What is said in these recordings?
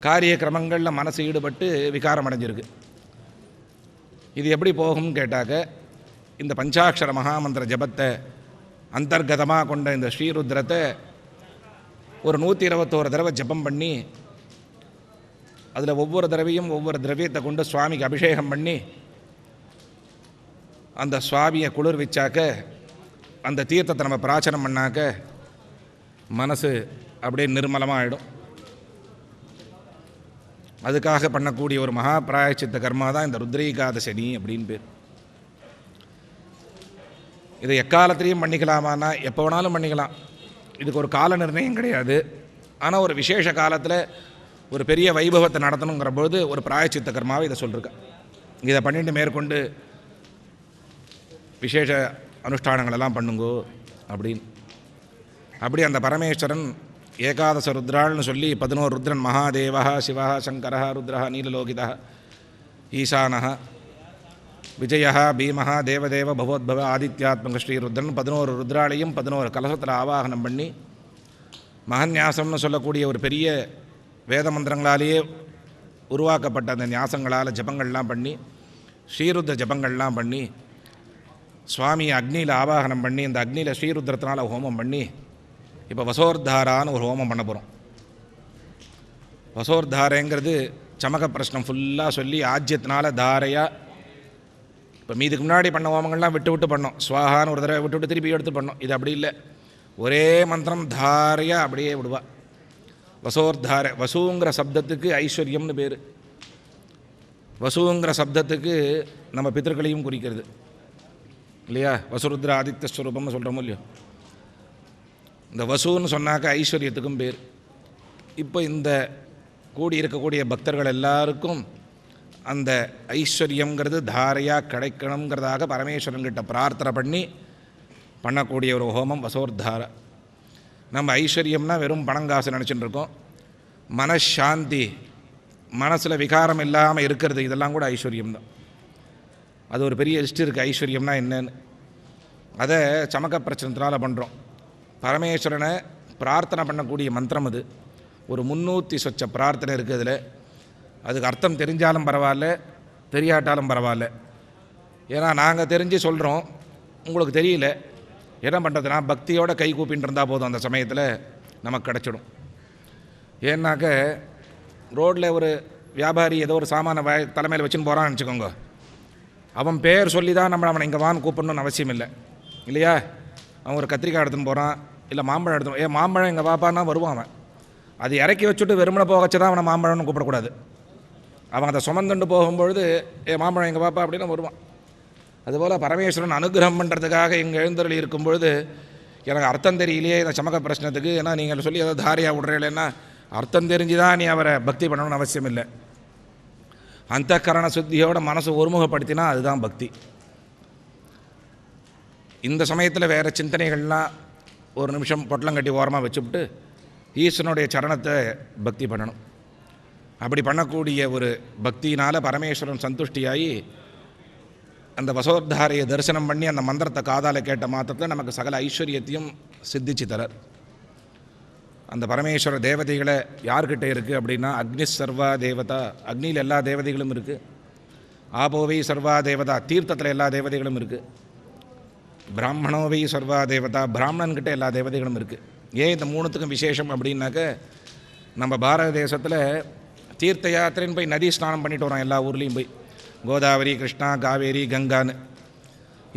காரிய கிரமங்களில் மனசு ஈடுபட்டு விகாரம் அடைஞ்சிருக்கு. இது எப்படி போகும்னு கேட்டாக்க, இந்த பஞ்சாட்சர மகாமந்திர ஜபத்தை அந்தர்கதமாக கொண்ட இந்த ஸ்ரீருத்ரத்தை ஒரு 121 தடவை ஜபம் பண்ணி, அதில் ஒவ்வொரு தடவையும் ஒவ்வொரு திரவியத்தை கொண்டு சுவாமிக்கு அபிஷேகம் பண்ணி, அந்த சுவாமியை குளிர்விச்சாக்க, அந்த தீர்த்தத்தை நம்ம பிரார்த்தனை பண்ணாக்க மனசு அப்படியே நிர்மலமாக ஆகிடும். அதுக்காக பண்ணக்கூடிய ஒரு மகா பிராயச்சித்த கர்மா தான் இந்த ருத்ரீகாதசனி அப்படின்னு பேர். இதை எக்காலத்திலையும் பண்ணிக்கலாமான்னா எப்போ வேணாலும் பண்ணிக்கலாம். இதுக்கு ஒரு கால நிர்ணயம் கிடையாது. ஆனால் ஒரு விசேஷ காலத்தில் ஒரு பெரிய வைபவத்தை நடத்தணுங்கிற பொழுது ஒரு பிராயச்சித்த கர்மாவை இதை சொல்லியிருக்கேன். இதை பண்ணிட்டு மேற்கொண்டு விசேஷ அனுஷ்டானங்களெல்லாம் பண்ணுங்கோ அப்படின்னு. அப்படி அந்த பரமேஸ்வரன் ஏகாதச ருத்ராள்னு சொல்லி 11 ருத்ரன், மகாதேவா, சிவா, சங்கரா, ருத்ரா, நீலலோகிதா, ஈசானः, விஜயா, பீமஹா, தேவதேவ, பகவத்பவ, ஆதித்யாத்மக ஸ்ரீருத்ரன் 11 ருத்ராளையும் 11 கலசத்தில் ஆவாகனம் பண்ணி, மகன்யாசம்னு சொல்லக்கூடிய ஒரு பெரிய வேத மந்திரங்களாலேயே உருவாக்கப்பட்ட அந்த ஞாசங்களால் ஜபங்கள்லாம் பண்ணி, ஸ்ரீருத்ர ஜபங்கள்லாம் பண்ணி, சுவாமியை அக்னியில் ஆவாகனம் பண்ணி, இந்த அக்னியில் ஸ்ரீருத்ரத்தினால் ஹோமம் பண்ணி, இப்போ வசோர்தாரான்னு ஒரு ஹோமம் பண்ண போகிறோம். வசோர்தாரைங்கிறது சமக பிரஷ்னம் ஃபுல்லாக சொல்லி ஆஜ்யத்தினால தாரையாக, இப்போ மீதுக்கு முன்னாடி பண்ண ஹோமங்கள்லாம் விட்டு விட்டு பண்ணோம். ஸ்வாகான்னு ஒரு தடவை விட்டு விட்டு திருப்பி எடுத்து பண்ணோம். இது அப்படி இல்லை, ஒரே மந்திரம் தாரையாக அப்படியே விடுவா. வசோர்தாரை, வசுங்கிற சப்தத்துக்கு ஐஸ்வர்யம்னு பேர். வசுங்கிற சப்தத்துக்கு நம்ம பித்திருக்களையும் குறிக்கிறது இல்லையா? வசுருத்ர ஆதித்ய ஸ்வரூபம்னு சொல்கிறோமோ இல்லையோ? இந்த வசுன்னு சொன்னாக்க ஐஸ்வர்யத்துக்கும் பேர். இப்போ இந்த கூடி இருக்கக்கூடிய பக்தர்கள் எல்லாருக்கும் அந்த ஐஸ்வர்யங்கிறது தாரையாக கிடைக்கணுங்கிறதாக பரமேஸ்வரன்கிட்ட பிரார்த்தனை பண்ணி பண்ணக்கூடிய ஒரு ஹோமம் வசோர்தாரை. நம்ம ஐஸ்வர்யம்னா வெறும் பணங்காசு நினச்சிட்டு இருக்கோம். மனசாந்தி, மனசில் விகாரம் இல்லாமல் இருக்கிறது, இதெல்லாம் கூட ஐஸ்வர்யம் தான். அது ஒரு பெரிய லிஸ்ட் இருக்குது ஐஸ்வர்யம்னா என்னன்னு. அதை சமக்க பிரச்சனத்தினால பண்ணுறோம். பரமேஸ்வரனை பிரார்த்தனை பண்ணக்கூடிய மந்திரம் அது. ஒரு 300 சொச்ச பிரார்த்தனை இருக்குது அதில். அதுக்கு அர்த்தம் தெரிஞ்சாலும் பரவாயில்ல, தெரியாட்டாலும் பரவாயில்ல. ஏன்னா நாங்கள் தெரிஞ்சு சொல்கிறோம், உங்களுக்கு தெரியல, என்ன பண்ணுறதுனா பக்தியோட கை கூப்பின்னு இருந்தால் போதும், அந்த சமயத்தில் நமக்கு கிடச்சிடும். ஏன்னாக்க ரோட்டில் ஒரு வியாபாரி ஏதோ ஒரு சாமான தலைமையில் வச்சுன்னு போகிறான்னு வச்சுக்கோங்க, அவன் பேர் சொல்லி தான் நம்ம அவனை இங்கே வான்னு கூப்பிடணும்னு அவசியம் இல்லை இல்லையா? அவன் ஒரு கத்திரிக்காய் எடுத்துன்னு போகிறான், இல்லை மாம்பழம் எடுத்து, மாம்பழம் எங்கள் பாப்பான்னா வருவான். அவன் அது இறக்கி வச்சுட்டு வெறுமனை போக வச்சு தான் அவனை மாம்பழம்னு கூப்பிடக்கூடாது. அவன் அதை சுமந்துண்டு போகும்பொழுது மாம்பழம் எங்கள் பாப்பா அப்படின்னு வருவான். அதுபோல் பரமேஸ்வரன் அனுகிரகம் பண்ணுறதுக்காக இங்கே எழுந்தருளி இருக்கும் பொழுது எனக்கு அர்த்தம் தெரியலையே இந்த சமக பிரச்சனத்துக்கு, ஏன்னா நீங்கள் சொல்லி ஏதோ தாரியாக விட்றீங்களேன்னா அர்த்தம் தெரிஞ்சு தான் நீ அவரை பக்தி பண்ணணும்னு அவசியம் இல்லை. அந்த கரண சுத்தியோட மனசை ஒருமுகப்படுத்தினா அதுதான் பக்தி. இந்த சமயத்தில் வேறு சிந்தனைகள்லாம் ஒரு நிமிஷம் பொட்டலங்கட்டி ஓரமாக வச்சுவிட்டு ஈஸ்வரனுடைய சரணத்தை பக்தி பண்ணணும். அப்படி பண்ணக்கூடிய ஒரு பக்தியினால் பரமேஸ்வரன் சந்துஷ்டியாகி அந்த வசோத்தாரையை தரிசனம் பண்ணி அந்த மந்திரத்தை காதால் கேட்ட மாத்திரத்தில் நமக்கு சகல ஐஸ்வர்யத்தையும் சித்திச்சு தரார். அந்த பரமேஸ்வர தேவதைகளை யார்கிட்ட இருக்குது அப்படின்னா, அக்னி சர்வா தேவதா, அக்னியில் எல்லா தேவதைகளும் இருக்குது. ஆபோவை சர்வா தேவதா, தீர்த்தத்தில் எல்லா தேவதைகளும் இருக்குது. பிராமணோவை சர்வா தேவதா, பிராமணன்கிட்ட எல்லா தேவதைகளும் இருக்குது. ஏன் இந்த மூணுத்துக்கும் விசேஷம் அப்படின்னாக்க, நம்ம பாரத தேசத்தில் தீர்த்த யாத்திரைன்னு போய் நதி ஸ்நானம் பண்ணிட்டு வரோம், எல்லா ஊர்லேயும் போய் கோதாவரி, கிருஷ்ணா, காவேரி, கங்கான்னு.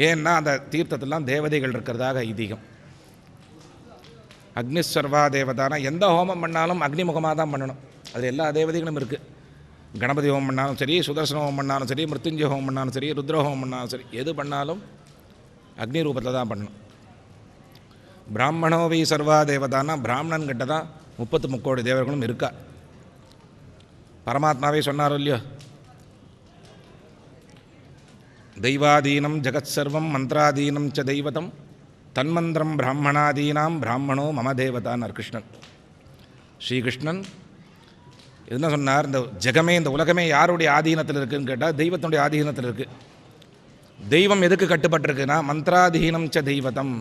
ஏன்னா அந்த தீர்த்தத்திலாம் தேவதைகள் இருக்கிறதாக ஐதீகம். அக்னி சர்வா தேவதானா, எந்த ஹோமம் பண்ணாலும் அக்னிமுகமாக தான் பண்ணணும். அதில் எல்லா தேவதைகளும் இருக்குது. கணபதி ஹோமம் பண்ணாலும் சரி, சுதர்சன ஹோமம் பண்ணாலும் சரி, மிருத்யுஞ்சய ஹோமம் பண்ணாலும் சரி, ருத்ர ஹோமம் பண்ணாலும் சரி, எது பண்ணாலும் அக்னி ரூபத்தில் தான் பண்ணணும். பிராமணோவை சர்வா தேவதானா, பிராமணன்கிட்ட தான் 33 கோடி தேவர்களும் இருக்கா. பரமாத்மாவே சொன்னாரோ இல்லையோ, தெய்வாதீனம் ஜெகத் சர்வம் மந்திராதீனம் ச தெய்வதம் தன்மந்திரம் பிராமணாதீனாம் பிராமணோ மம தேவதான்னார் கிருஷ்ணன். ஸ்ரீகிருஷ்ணன் என்ன சொன்னார்? இந்த ஜெகமே, இந்த உலகமே யாருடைய ஆதீனத்தில் இருக்குதுன்னு கேட்டால் தெய்வத்தினுடைய ஆதீனத்தில் இருக்குது. தெய்வம் எதுக்கு கட்டுப்பட்டிருக்குன்னா, மந்திராதீனம் ச தெய்வதம்,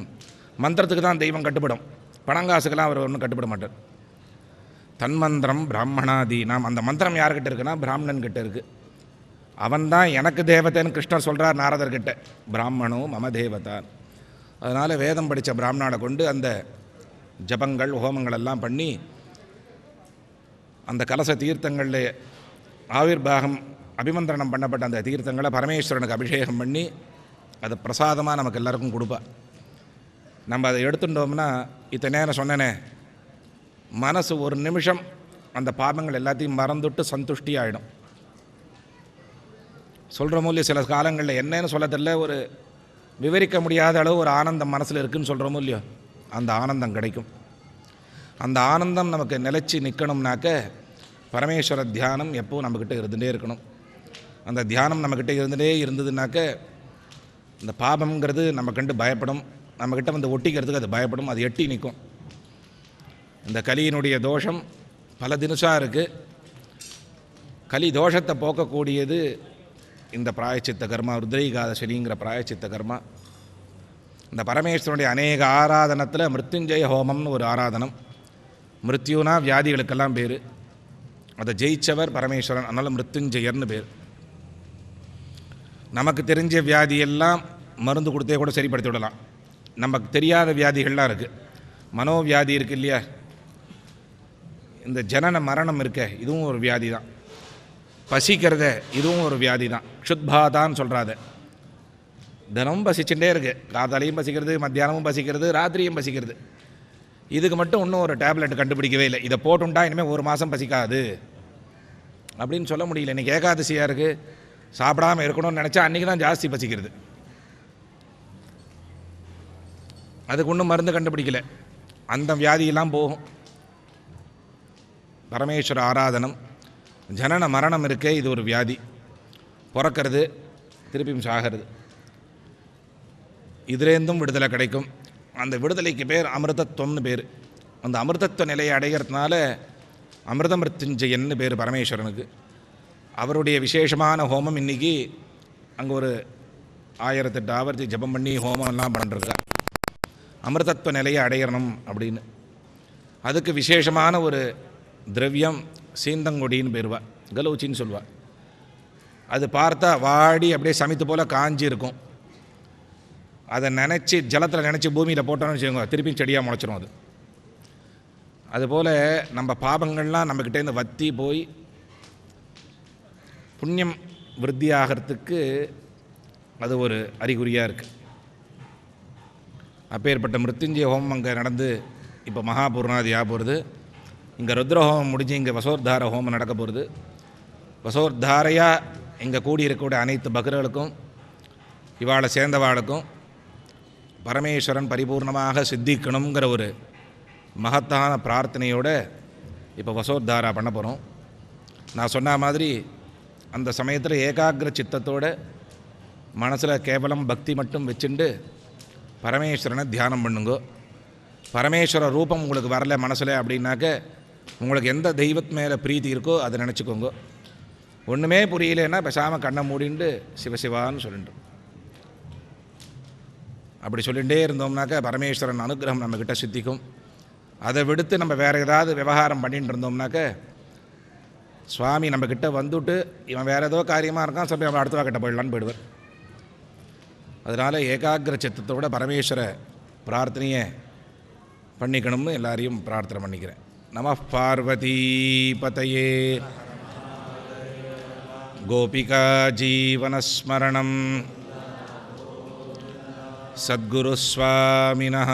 மந்திரத்துக்கு தான் தெய்வம் கட்டுப்படும். பணங்காசுக்கெல்லாம் அவர் ஒன்றும் கட்டுப்பட மாட்டார். தன்மந்திரம் பிராமணாதீனாம். அந்த மந்திரம் யார்கிட்ட இருக்குன்னா பிராமணன் கிட்ட இருக்குது. அவன்தான் எனக்கு தேவதைன்னு கிருஷ்ணர் சொல்கிறார் நாரதர்கிட்ட, பிராமணோ மம தேவதான். அதனால் வேதம் படித்த பிராமணனை கொண்டு அந்த ஜபங்கள் ஹோமங்கள் எல்லாம் பண்ணி அந்த கலச தீர்த்தங்களில் ஆவிர்வாகம் அபிமந்திரணம் பண்ணப்பட்ட அந்த தீர்த்தங்களை பரமேஸ்வரனுக்கு அபிஷேகம் பண்ணி அதை பிரசாதமாக நமக்கு எல்லாருக்கும் கொடுப்பா. நம்ம அதை எடுத்துட்டோம்னா இத்தனை நேரம் சொன்னேனே, மனசு ஒரு நிமிஷம் அந்த பாபங்கள் எல்லாத்தையும் மறந்துட்டு சந்துஷ்டி ஆகிடும். சொல்கிற மூலியம் சில காலங்களில் என்னன்னு சொல்ல தெரியல, ஒரு விவரிக்க முடியாத அளவு ஒரு ஆனந்தம் மனசில் இருக்குதுன்னு சொல்கிறோமோ இல்லையோ, அந்த ஆனந்தம் கிடைக்கும். அந்த ஆனந்தம் நமக்கு நிலச்சி நிற்கணும்னாக்க பரமேஸ்வர தியானம் எப்போவும் நம்மக்கிட்ட இருந்துகிட்டே இருக்கணும். அந்த தியானம் நம்மக்கிட்ட இருந்துகிட்டே இருந்ததுனாக்க இந்த பாபங்கிறது நம்ம கண்டு பயப்படும், நம்மக்கிட்ட வந்து ஒட்டிக்கிறதுக்கு அது பயப்படும், அது எட்டி நிற்கும். இந்த கலியினுடைய தோஷம் பல தினுசாக இருக்குது. கலி தோஷத்தை போக்கக்கூடியது இந்த பிராயச்சித்த கர்மா, ருத்ரைகாதசனிங்கிற பிராயச்சித்த கர்மா. இந்த பரமேஸ்வரனுடைய அநேக ஆராதனத்தில் மிருத்யுஞ்சய ஹோமம்னு ஒரு ஆராதனம். மிருத்யுனா வியாதிகளுக்கெல்லாம் பேர், அதை ஜெயிச்சவர் பரமேஸ்வரன், அதனால் மிருத்யுஞ்சயர்னு பேர். நமக்கு தெரிஞ்ச வியாதியெல்லாம் மருந்து கொடுத்தே கூட சரிப்படுத்தி விடலாம். நமக்கு தெரியாத வியாதிகள்லாம் இருக்குது. மனோவியாதி இருக்குது இல்லையா, இந்த ஜனன மரணம் இருக்க, இதுவும் ஒரு வியாதி தான். பசிக்கிறத, இதுவும் ஒரு வியாதி தான். க்ஷுத்பாதான்னு சொல்கிறாத, தினமும் பசிச்சுட்டே இருக்குது. காத்தாலையும் பசிக்கிறது, மத்தியானமும் பசிக்கிறது, ராத்திரியும் பசிக்கிறது. இதுக்கு மட்டும் இன்னும் ஒரு டேப்லெட் கண்டுபிடிக்கவே இல்லை. இதை போட்டுண்டா இனிமேல் ஒரு மாதம் பசிக்காது அப்படின்னு சொல்ல முடியல. இன்றைக்கி ஏகாதசியாக இருக்குது, சாப்பிடாமல் இருக்கணும்னு நினச்சா அன்றைக்கி தான் ஜாஸ்தி பசிக்கிறது. அதுக்கு ஒன்றும் மருந்து கண்டுபிடிக்கலை. அந்த வியாதியெல்லாம் போகும். பரமேஸ்வர ஆராதனம், ஜனன மரணம் இருக்கே, இது ஒரு வியாதி. பிறக்கிறது, திருப்பியும் சாகிறது. இதுலேருந்தும் விடுதலை கிடைக்கும். அந்த விடுதலைக்கு பேர் அமிர்தத்துவம்னு பேர். அந்த அமிர்தத்துவ நிலையை அடைகிறதுனால அமிர்தமிருத்யுஞ்சயன்னு பேர் பரமேஸ்வரனுக்கு. அவருடைய விசேஷமான ஹோமம் இன்றைக்கி அங்கே ஒரு 1008 ஆவர்த்தி ஜபம் பண்ணி ஹோமம்லாம் பண்ணிருக்கார், அமிர்தத்துவ நிலையை அடையணும் அப்படின்னு. அதுக்கு விசேஷமான ஒரு திரவியம் சீந்தங்கொடின்னு பேருவா, கலௌச்சின்னு சொல்லுவாள். அது பார்த்தா வாடி அப்படியே சமைத்து போல் காஞ்சி இருக்கும். அதை நினச்சி ஜலத்தில் நினச்சி பூமியில் போட்டோன்னு வச்சுக்கோங்க, திருப்பி செடியாக முளைச்சிரும். அதுபோல் நம்ம பாபங்கள்லாம் நம்மக்கிட்டேருந்து வற்றி போய் புண்ணியம் விருத்தி ஆகிறதுக்கு அது ஒரு அறிகுறியாக இருக்குது. அப்பேற்பட்ட மிருத்யுஞ்சய ஹோமம் அங்கே நடந்து இப்போ மகாபூர்ணாதி ஆக போகிறது. இங்கே ருத்ரஹோமம் முடிஞ்சு இங்கே வசோத்தார ஹோமம் நடக்க போகிறது. வசோத்தாரையாக இங்கே கூடியிருக்கக்கூடிய அனைத்து பக்தர்களுக்கும் இவாளை சேர்ந்தவாளுக்கும் பரமேஸ்வரன் பரிபூர்ணமாக சித்திக்கணுங்கிற ஒரு மகத்தான பிரார்த்தனையோடு இப்போ வசோத்தாரா பண்ண போகிறோம். நான் சொன்ன மாதிரி அந்த சமயத்தில் ஏகாகிர சித்தத்தோடு மனசில் கேவலம் பக்தி மட்டும் வச்சுண்டு பரமேஸ்வரனை தியானம் பண்ணுங்கோ. பரமேஸ்வர ரூபம் உங்களுக்கு வரல மனசில் அப்படின்னாக்க உங்களுக்கு எந்த தெய்வத்து மேலே பிரீத்தி இருக்கோ அதை நினச்சிக்கோங்க. ஒன்றுமே புரியலன்னா பேசாமல் கண்ணை மூடிண்டு சிவசிவான்னு சொல்லிட்டு அப்படி சொல்லிகிட்டே இருந்தோம்னாக்க பரமேஸ்வரன் அனுகிரகம் நம்மக்கிட்ட சித்திக்கும். அதை விடுத்து நம்ம வேறு ஏதாவது விவகாரம் பண்ணிட்டு இருந்தோம்னாக்க சுவாமி நம்மக்கிட்ட வந்துட்டு இவன் வேறு ஏதோ காரியமாக இருக்கான், சொல்லி அவன் அடுத்தவா கிட்ட போயிடலான்னு போயிடுவார். அதனால் ஏகாகிர சித்தத்தோட பரமேஸ்வர பிரார்த்தனையை பண்ணிக்கணும்னு எல்லாரையும் பிரார்த்தனை பண்ணிக்கிறேன். நம பார்வதி பதையே. கோபிகா ஜீவனஸ்மரணம். சத்குரு ஸ்வாமினஹ.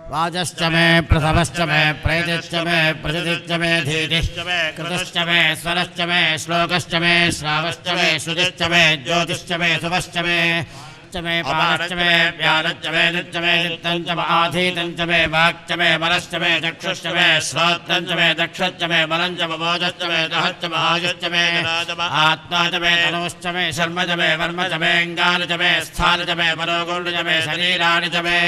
वाजश्च मे प्रथमश्च मे प्रेतिश्च मे प्रसिद्धिश्च मे धीतिश्च मे कृतश्च मे स्वरश्च मे श्लोकश्च मे श्रावश्च मे श्रुतिश्च मे ज्योतिश्च मे सुभश्च मे च मे पादश्च मे व्यानश्च मे नित्यश्च मे नित्यञ्च आधीतञ्च मे वाक्च मे मनश्च मे चक्षुश्च मे श्रोत्रञ्च मे दक्षश्च मे बलञ्च मोजश्च मे दहश्च महायुश्च मे आत्मा च मे तनुश्च मे शर्म च मे वर्म च मे अङ्गानि च मे स्थानि च मे मनोगुण्डि च मे शरीराणि च मे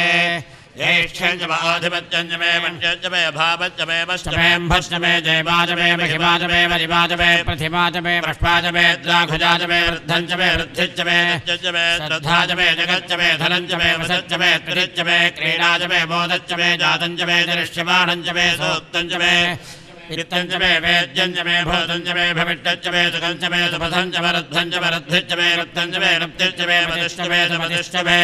ज्येष्ठं च आधिपत्यं च मे मण्ड्यं च मे अभावं च मे वश्च मे भश्च मे जयवाच मे महिमाच मे वरिवाच मे प्रतिमाच मे पुष्पाच मे द्राघुजाच मे वृद्धं च मे वृद्धिश्च मे श्रद्धा च मे जगच्च मे धनं च मे वसच्च मे त्रिच्च मे क्रीडा च मे मोदच्च मे जातं च मे दृश्यमानं च मे सूक्तं च मे वित्तं च मे वेद्यं च मे भूतं च मे भविष्यच्च मे सुखं च मे सुपथं च मे रुद्धं च मे रुद्धिश्च मे रुद्धं च मे रुप्तिश्च मे मदिश्च मे सुमदिश्च मे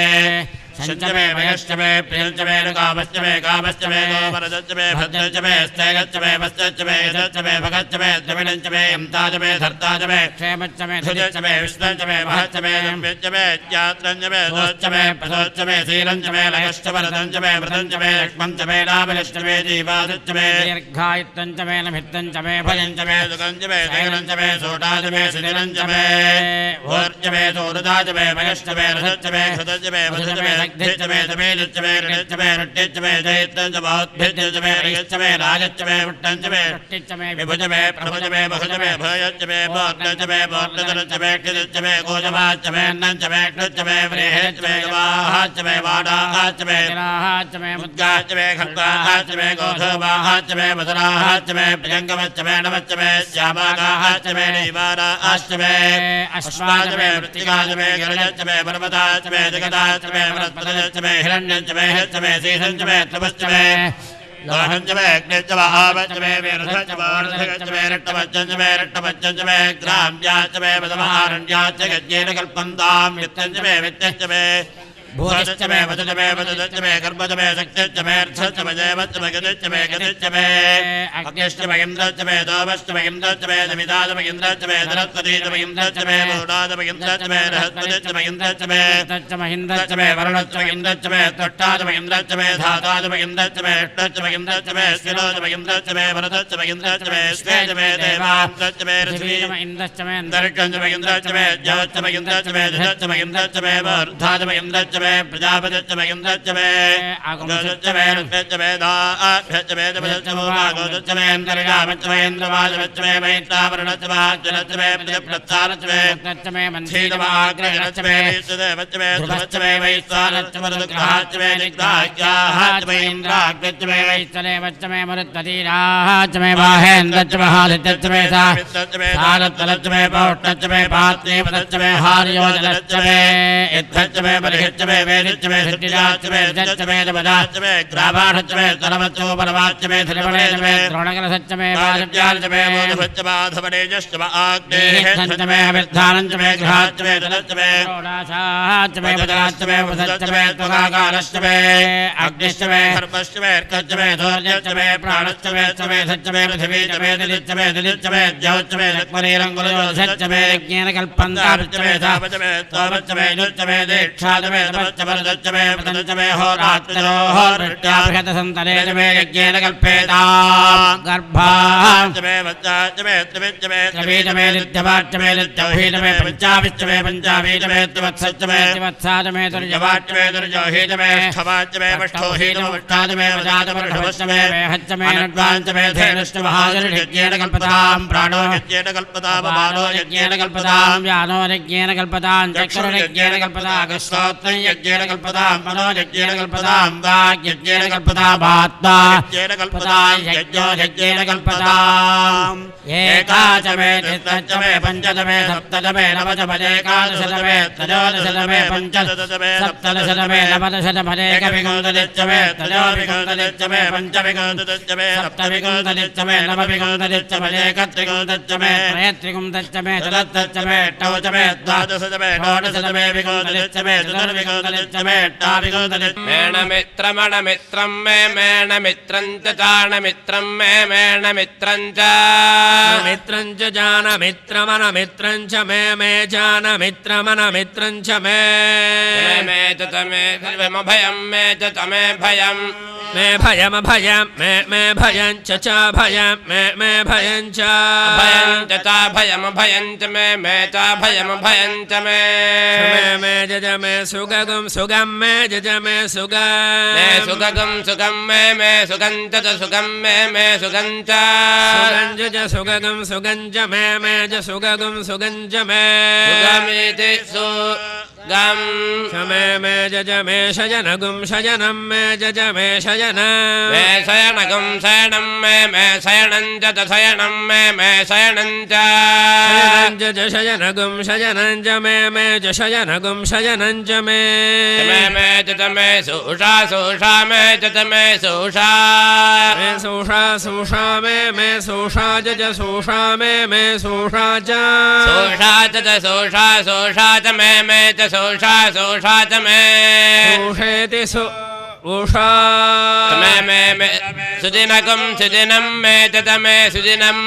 शञ्च मे वयश्च मे प्रियञ्च मे कामश्च मे कामश्च मे गोमरदश्च मे भद्रश्च मे स्थैगश्च मे वश्च मे यशश्च मे भगश्च मे द्रविणञ्च मे यन्ताच मे धर्ताच मे क्षेमश्च मे धुजश्च मे विष्णञ्च मे महश्च मे यम्यश्च मे ज्ञात्रञ्च मे दोश्च मे प्रसोश्च मे शीलञ्च मे लयश्च वरदञ्च मे मृतञ्च मे लक्ष्मञ्च मे नामलश्च मे जीवादश्च मे दीर्घायुत्तञ्च मे नभित्तञ्च मे भयञ्च मे सुखञ्च मे शैलञ्च मे सोटाच मे शिथिलञ्च मे भोर्च मे सोरुदाच मे भयश्च मे रसश्च मे क्षुतश्च मे वधुश्च मे धिच्च मे समेतच्च मे ऋणच्च मे रुट्टिच्च मे जयित्तञ्च बहुद्भिच्च मे रियच्च मे राजच्च मे वुट्टञ्च मे रुट्टिच्च मे विभुज मे प्रभुज मे बहुज मे भयच्च मे बोर्णच्च मे बोर्णधरच्च मे क्षितिच्च मे गोजवाच्च मे अन्नञ्च मे कृच्च मे व्रीहेच्च मे गवाहाच्च मे वाडाहाच्च मे गिराहाच्च मे मुद्गाच्च मे खड्गाहाच्च मे गोधवाहाच्च मे मधुराहाच्च मे प्रियङ्गमच्च मे नमच्च मे श्यामागाहाच्च मे नीवाराहाच्च मे अश्वाच मे वृत्तिकाच मे गिरजच्च मे पर्वताच्च मे जगदाच्च मे वनस्पतयच्च मे हिरण्यञ्च मे हच्च मे शेषञ्च मे तपश्च मे लोहञ्च मे अग्निश्च मे आवच्च मे वीरधच्च मे ओर्धगच्च मे रट्टमच्चञ्च मे रट्टमच्चञ्च मे ग्राम्याच्च मे मदमहारण्याच्च गज्ञेन कल्पन्तां वित्तञ्च मे वित्तश्च मे भूतश्च मे वदच मे वददच्च मे कर्मच मे शक्तिश्च मे अर्थश्च मे जयवच्च मे गतिश्च मे गतिश्च मे अग्निश्च मे इन्द्रश्च मे दोमश्च मे इन्द्रश्च मे समिताच मे इन्द्रश्च मे सरस्वतीच मे इन्द्रश्च मे वरुणाच मे इन्द्रश्च मे बृहस्पतिश्च मे इन्द्रश्च मे इन्द्रश्च मे वरुणश्च मे इन्द्रश्च मे त्वष्टाच मे इन्द्रश्च मे धाताच मे इन्द्रश्च मे अष्टश्च मे इन्द्रश्च मे स्थिरोच मे इन्द्रश्च मे वरदश्च मे इन्द्रश्च मे स्वेज मे देवान्द्रश्च मे पृथ्वी इन्द्रश्च मे अन्तरिक्षञ्च मे इन्द्रश्च मे ज्योश्च मे इन्द्रश्च मे धृतश्च मे इन्द्रश्च मे वर्धाच मे इन्द्रश्च मे प्रजापतिश्च मे इन्द्रश्च मे गोदश्च मे ऋष्यश्च मे दाभ्यश्च मे दपदश्च मे गोदश्च मे अन्तर्यामश्च मे इन्द्रवाजवश्च मे मैत्रावरणश्च मे जलश्च मे प्रतिप्रत्सारश्च मे रत्नश्च मे मन्थीतमाग्रहश्च मे देवश्च मे ध्रुवश्च मे वैश्वानश्च मरुद्ग्रहाश्च मे निग्धाह्याश्च मे इन्द्राग्निश्च मे वैश्वदेवश्च मे मरुत्ततीराश्च मे बाहेन्द्रश्च महादित्यश्च मे सारत्तलश्च मे पौष्णश्च मे पात्नीपदश्च मे हार्योजलश्च मे इद्धश्च मे बलिश्च मे वेदिश्च मे सिद्धिराश्च मे रजश्च मे दमदाश्च मे ग्रावाढश्च मे तलवच्चोपरवाच्च मे धृवणेश्च मे द्रोणकलशश्च मे वाजव्याश्च मे मोदभश्च माधवनेजश्च मे आग्नेयश्च मे अभिर्धानञ्च मे गृहाश्च मे धनश्च मे रोडाशाश्च मे वज्राश्च मे वसश्च मे त्वगाकारश्च मे अग्निश्च मे धर्मश्च मे अर्कश्च मे धौर्यश्च मे प्राणश्च मे समेधश्च मे पृथिवीश्च मे दिलिश्च मे दिलिश्च मे ज्यौश्च मे लक्ष्मणीरङ्गुलयोधश्च मे यज्ञेन कल्पन्ताश्च मे धावश्च मे त्वमश्च मे युश्च मे दीक्षाश्च मे तपश्च वरदश्च मे पतञ्च मे होरात्रोर्हृत्याभृतसन्तरेण मे यज्ञेन कल्पेताम् गर्भाश्च मे वच्चाश्च मे त्रिविच्च मे त्रिवीच मे नित्यवाच्च मे नित्यौहीच मे पञ्चाविच्च मे पञ्चावीच मे त्रिवत्सश्च मे त्रिवत्साच मे दुर्जवाच्च मे दुर्जौहीच मे अष्टवाच्च मे अष्टौहीच अष्टाच मे वजाच वर्षवश्च मे हच्च मे नड्वाञ्च मे धेनुश्च महाजन यज्ञेन कल्पताम् प्राणो यज्ञेन कल्पताम् बालो यज्ञेन कल्पताम् व्यानो यज्ञेन कल्पताम् चक्षुर् यज्ञेन कल्पताम् श्रोत्रं यज्ञेन कल्पताम् मनो यज्ञेन कल्पताम् वाक् यज्ञेन कल्पताम् आत्मा यज्ञेन कल्पताम् यज्ञो यज्ञेन कल्पताम् एकाच मे त्रितश्च मे पञ्चच मे सप्तच मे नवच भजेकादशच मे त्रयोदशच मे पञ्चदश मे सप्तदशच मे नवदशच भजेकविंशतिश्च मे त्रयोविंशतिश्च मे पञ्चविंशतिश्च मे सप्तविंशतिश्च मे नवविंशतिश्च भजेकत्रिंशतिश्च मे त्रयत्रिंशतिश्च मे चतुर्थश्च मे अष्टौच मे द्वादशच मे षोडशच मे विंशतिश्च मे चतुर्विंशतिश्च मे अष्टाविंशतिश्च मेणमित्रमणमित्रं मे मेणमित्रं च चाणमित्रं मे मेणमित्रं च मित्रं च जानमित्रमनमित्रं च मे जानमित्रमनमित्रं च मे च तमे सर्वमभयं मे च तमे भयं मे भयमभयं मे भयं च भयं मे भयं च भयं च भयमभयं च मे च भयमभयं च मे मे जज मे सुगगं सुगं मे जज मे सुगं मे सुगगं सुगं मे सुगं च सुगं मे सुगं च सुगं जज सुगगं सुगं च मे च सुगगं सुगं च मे सुगमिति गं शमे मे जज मे शयनगुं शयनं मे जज मे शयन मे शयनगं शयनं मे शयनं च शयनं मे शयनं च शयनं जज शयनगुं शयनं च मे च शयनगुं शयनं च मे च मे सुषा सुषा मे च मे सुषा मे सुषा सुषा मे सुषा जज सुषा मे सुषा च सुषा च सुषा सुषा च मे च सुषा सुषा च मे सुषेति सु उषा मे सुदिनगं सुदिनं मे च मे सुदिनं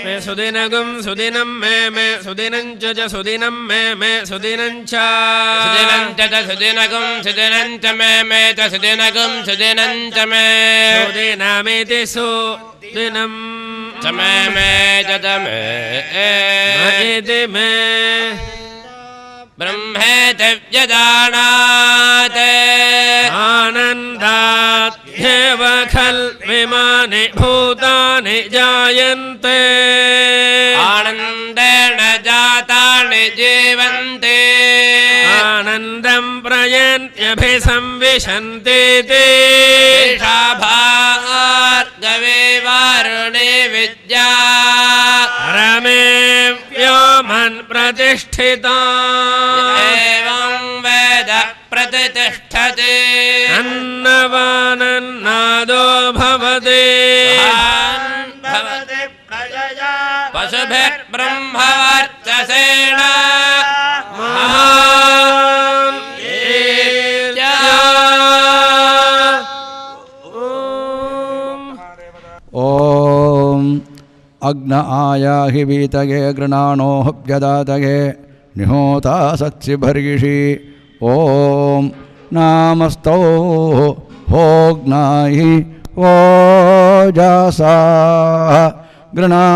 मे सुदिनगुं सुदिनं मे सुदिनं च सुदिनं मे सुदिनं च सुदिनं च सुदिनगं सुदिनं च मे च सुदिनगं सुदिनं च मे सुदिनमिति सुदिनं च मे च मे इति मे ब्रह्मेति व्यजानात् आनन्दाद्येव खल्विमानि भूतानि जायन्ते आनन्देन जातानि जीवन्ति आनन्दं प्रयन्त्यभिसंविशन्ति भार्गवे वारुणे विद्या रमे व्योमन् प्रतिष्ठिता एवं वेद प्रतिष्ठते अन्नवानन्नादो भवति पशुभिर्ब्रह्मवर्चसेन महान् ॐ अग्न आयाहि वीतये गृणाणो हव्यदातये निहोता सत्सिभर्गिषि ॐ नामस्तौ होग्नाहि ओजासा गृणान्तायिते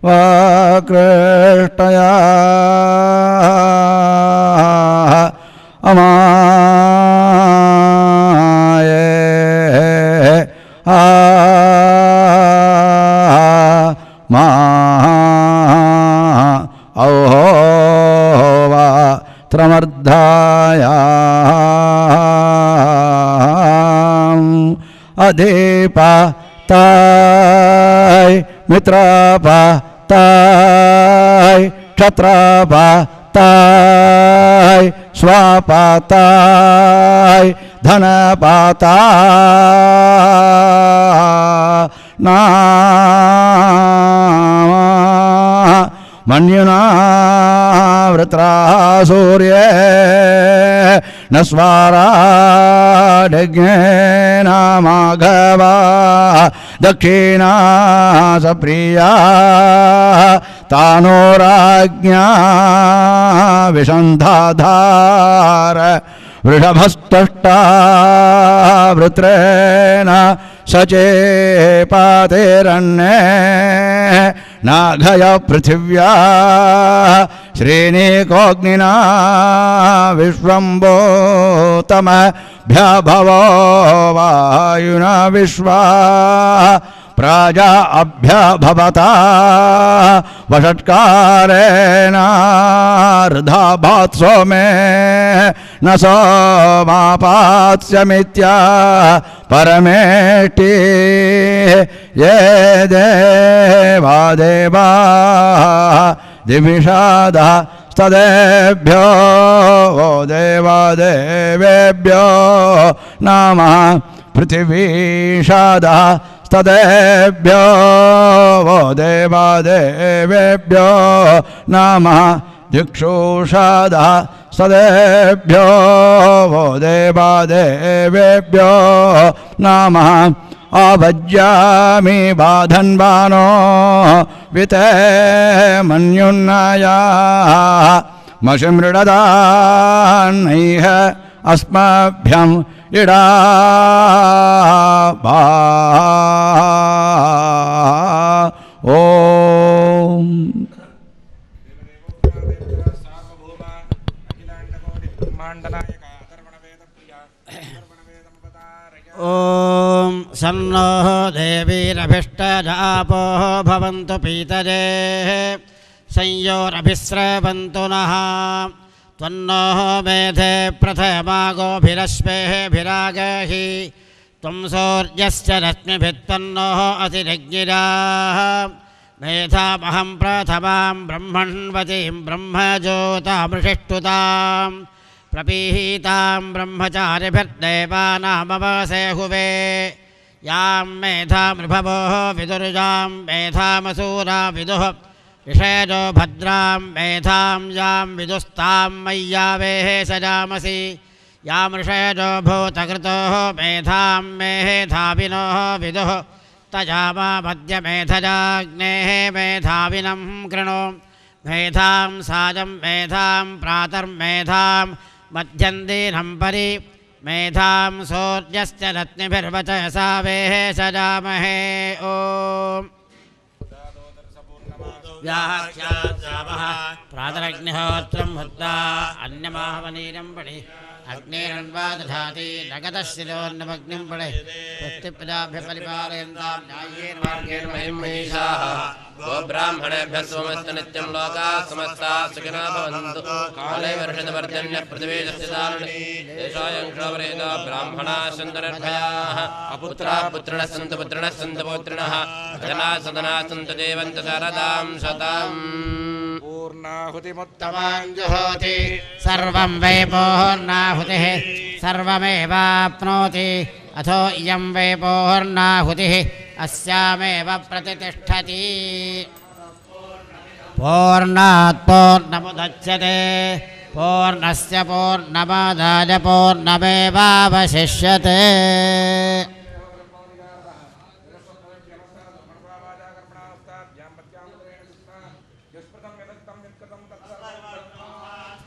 वाकृष्टया अमाये मा औहोवा त्रमर्धाया अधीपा ताय मित्रापा ताय क्षत्रापा ताय स्वापाताय धनपाता मन्युना वृत्रा सूर्ये न स्वाराढ्येन माघवा दक्षिणा सप्रिया तानो राज्ञा विषन्धाधार वृषभस्तष्टा वृत्रेण सचेपातेरण्ये नाघय पृथिव्या श्रेणीकोऽग्निना विश्वम्भूतमभ्यभवो वायुना विश्वा प्राजा अभ्यभवता वषट्कारेण ऋधाभात्सो मे न सोमापात्स्यमित्या परमेष्टि ये देवा देवा दिविषादः स्तदेभ्यो वो देवादेवेभ्यो नमः पृथिवीषादः स्तदेभ्यो वो देवादेवेभ्यो नमः दिक्षुषादः स्तदेभ्यो वो देवादेवेभ्यो नमः आवज्यामि बाधन्वानो विते मन्युन्नया मशिमृडदान्नैह अस्मभ्यम् इडा ओम ओम ॐ सन्नो देवीरभिष्टजापो भवन्तु पीतजे संयोरभिस्रवन्तु नः त्वन्नो मेधे प्रथमा गोभिरश्वेभिरागहि त्वं सूर्यस्य रश्मिभित्तन्नो अतिरग्निराः मेधामहं प्रथमां ब्रह्मण्वतीं ब्रह्मज्योतामृषिष्टुतां प्रपीहितां ब्रह्मचारिभिर्देवानामवसे हुवे यां मेधामृभवो विदुर्जां मेधामसूरा विदुः ऋषेजो भद्रां मेधां यां विदुस्तां मय्यावेः सजामसि यां ऋषेजो भूतकृतोः मेधां मेधाविनोः विदुः तजामा मध्यमेधजाग्नेः मेधाविनं कृणो मेधां साजं मेधां प्रातर्मेधां मध्यन्दीनं परि मेधां सूर्यस्य रत्निभिर्वचसा वेः सजामहे ॐ प्रातरग्निहोत्रं हुत्वा अन्यमाहवनीरं पडि अग्निरन्वा दधाति नगदशिरोन्नमग्निं पडे स्वस्तिप्रजाभ्यः परिपालयन्तां न्याय्येन मार्गेण महिं महिषाः गोब्राह्मणेभ्यः सोमस्तु नित्यं लोकाः समस्ताः सुखिनः भवन्तु काले वर्षितवर्जन्य पृथिवीजस्य दारुणे देशायं क्षोभरेता ब्राह्मणाः सन्तु निर्भयाः अपुत्राः पुत्रिणः सन्तु पौत्रिणः अजनाः सदनाः सन्तु देवन्तु शरदां शतम् पूर्णाहुतिमुत्तमाञ्जुहोति सर्वं वै पूर्णाहुतिः सर्वमेवाप्नोति अथो इयं वै पूर्णाहुतिः अस्यामेव प्रतिष्ठति पूर्णात् पूर्णमुदच्यते पूर्णस्य पूर्णमादाय पूर्णमेवावशिष्यते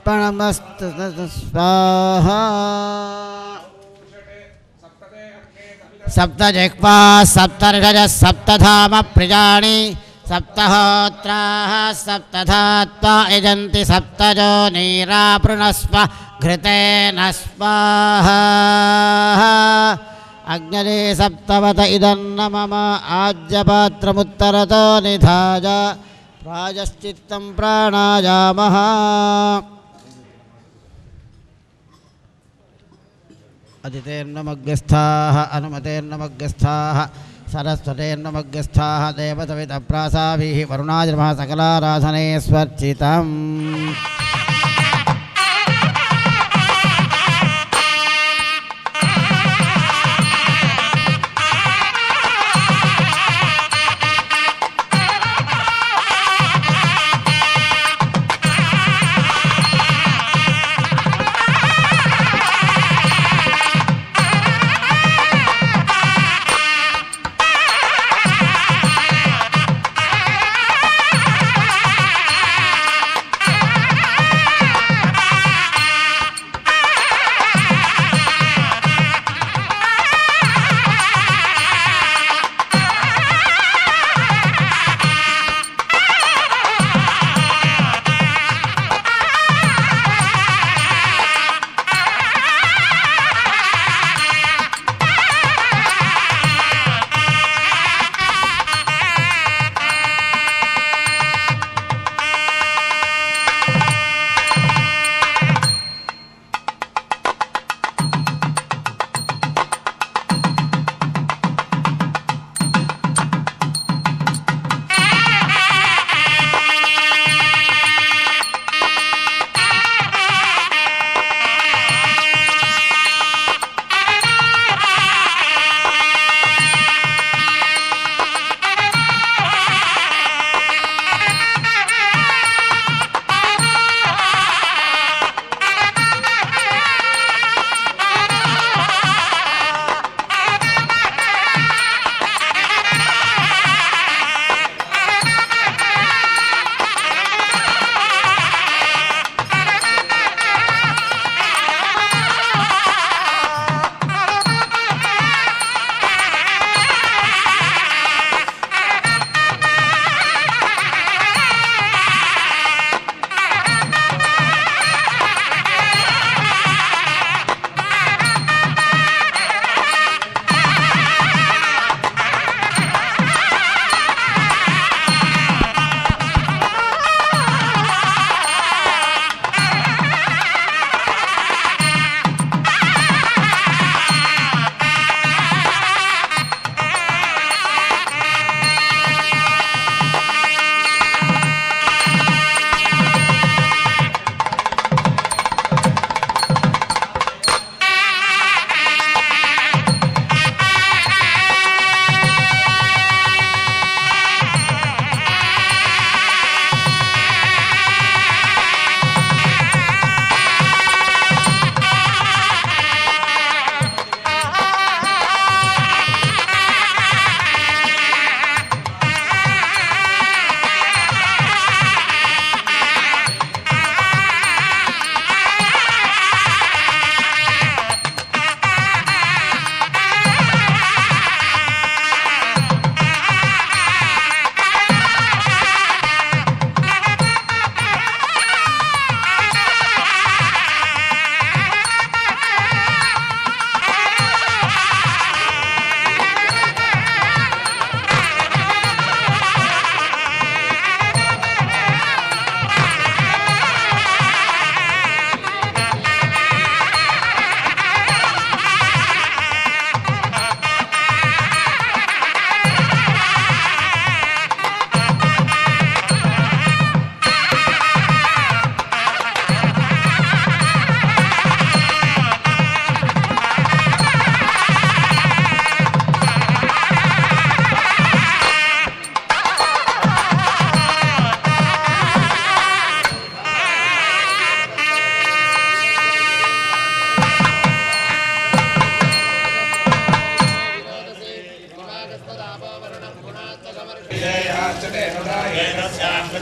स्वाहा सप्तजिह्वा सप्तर्षजः सप्तधाम प्रियाणि सप्तहोत्राः सप्तधात्वा यजन्ति सप्तजो नीरापृणस्व घृतेन स्वाहा अग्नये सप्तवत इदन्न मम आज्यपात्रमुत्तरतो निधाय प्रायश्चित्तं प्राणायामः अदितेर्नमग्रस्थाः अनुमतेर्नमग्रस्थाः सरस्वतेर्नमग्रस्थाः देवतविदप्रासाभिः वरुणाजनमः सकलाराधने स्वर्चितम्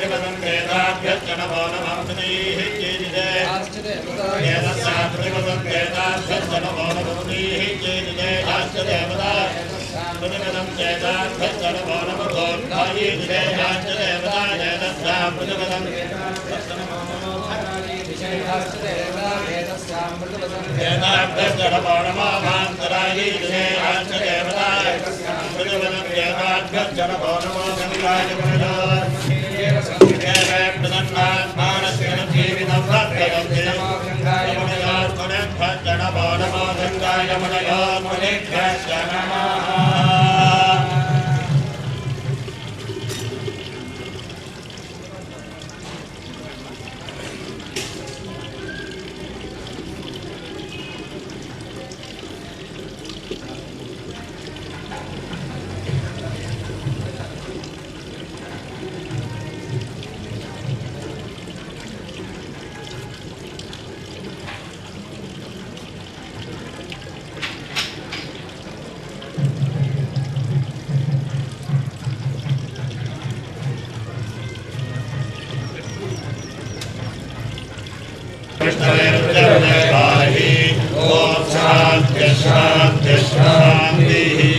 प्रतिपदं वेदाभ्यश्च नमो नमः मुनीः चेदिदे वेदस्या प्रतिपदं वेदाभ्यश्च नमो नमः मुनीः चेदिदे याश्च देवता प्रतिपदं वेदाभ्यश्च नमो नमः गोर्धायीदिदे याश्च देवता वेदस्या प्रतिपदं वेदाभ्यश्च नमो नमो भान्तरायीदिदे याश्च देवता प्रतिपदं वेदाभ्यश्च नमो नमो गङ्गाय शांति शांति शांति।